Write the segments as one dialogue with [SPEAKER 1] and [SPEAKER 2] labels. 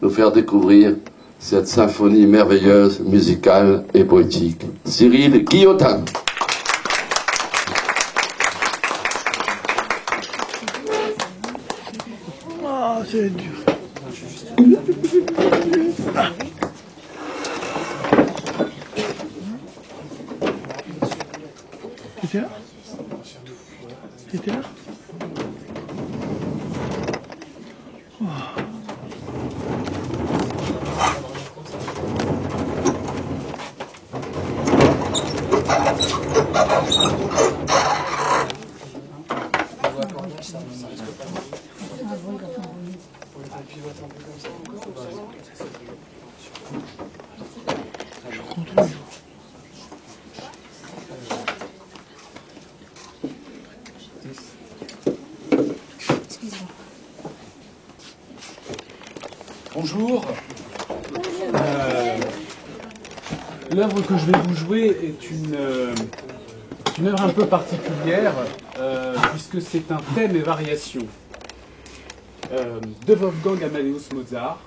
[SPEAKER 1] nous faire découvrir cette symphonie merveilleuse, musicale et poétique. Cyril Guillotin.
[SPEAKER 2] Ah, c'est dur. C'était là? C'était là?
[SPEAKER 3] Bonjour. L'œuvre que je vais vous jouer est une œuvre un peu particulière, puisque c'est un thème et variation de Wolfgang Amadeus Mozart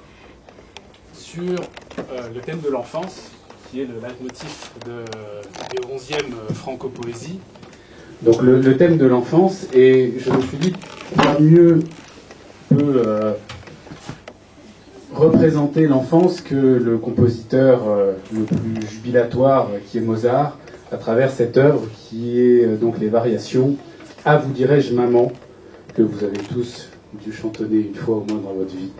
[SPEAKER 3] sur le thème de l'enfance, qui est le leitmotiv des 11e franco-poésie. Donc le thème de l'enfance, et je me suis dit, quoi mieux peut représenter l'enfance que le compositeur le plus jubilatoire qui est Mozart, à travers cette œuvre qui est donc les variations « Ah, vous dirais-je maman » que vous avez tous dû chantonner une fois au moins dans votre vie.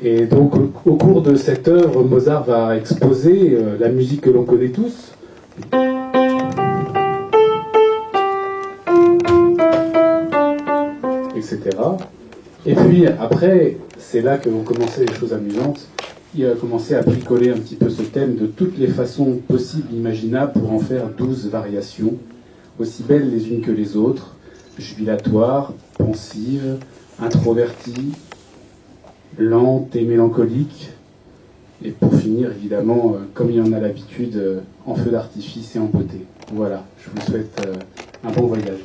[SPEAKER 3] Et donc au cours de cette œuvre, Mozart va exposer la musique que l'on connaît tous, etc. Et puis après, c'est là que vont commencer les choses amusantes. Il va commencer à bricoler un petit peu ce thème de toutes les façons possibles, imaginables, pour en faire 12 variations, aussi belles les unes que les autres, jubilatoires, pensives, introverties, lentes et mélancoliques, et pour finir, évidemment, comme il en a l'habitude, en feu d'artifice et en beauté. Voilà, je vous souhaite un bon voyage.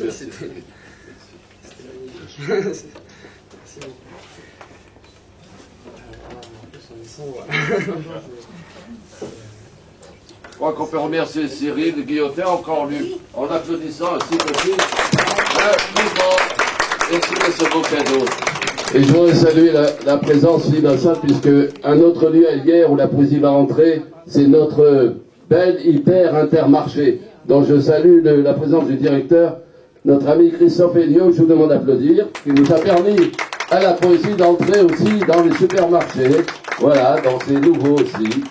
[SPEAKER 4] Merci, c'était magnifique. Merci beaucoup. En plus, on est sans voix.
[SPEAKER 1] Je crois qu'on peut remercier Cyril Guillotin encore lui, en applaudissant ainsi possible le plus fort et tous les seconds cadeaux. Et je voudrais saluer la présence ici d'un salle, puisque un autre lieu hier où la poésie va rentrer, c'est notre belle hyper intermarché, dont je salue la présence du directeur, notre ami Christophe Elliot, je vous demande d'applaudir, qui nous a permis à la poésie d'entrer aussi dans les supermarchés. Voilà, donc c'est nouveau aussi.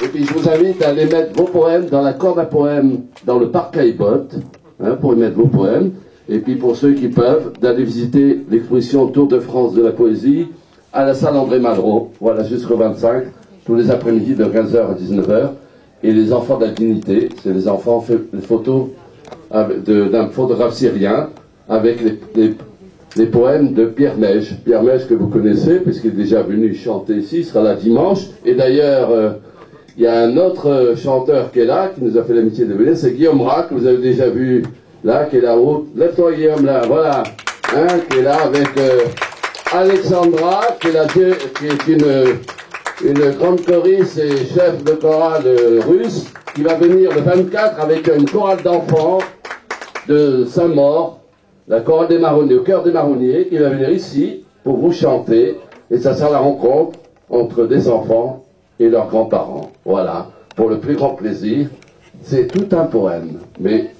[SPEAKER 1] Et puis je vous invite à aller mettre vos poèmes dans la corde à poèmes dans le parc Caillebotte, pour y mettre vos poèmes. Et puis pour ceux qui peuvent, d'aller visiter l'exposition Tour de France de la poésie à la salle André Malraux, voilà, jusqu'au 25, tous les après-midi de 15h à 19h. Et les enfants de la dignité, c'est les enfants les photos d'un photographe syrien avec les poèmes de Pierre Mège. Pierre Mège que vous connaissez, puisqu'il est déjà venu chanter ici, il sera là dimanche. Et d'ailleurs, il y a un autre chanteur qui est là, qui nous a fait l'amitié de venir, c'est Guillaume Rack, que vous avez déjà vu là, qui est là-haut. Lève-toi Guillaume, là, voilà. Qui est là avec Alexandra, qui est une grande choriste et chef de chorale russe, qui va venir le 24 avec une chorale d'enfants de Saint-Maur, la chorale des marronniers, au cœur des marronniers, qui va venir ici pour vous chanter. Et ça sera la rencontre entre des enfants et leurs grands-parents. Voilà, pour le plus grand plaisir. C'est tout un poème, mais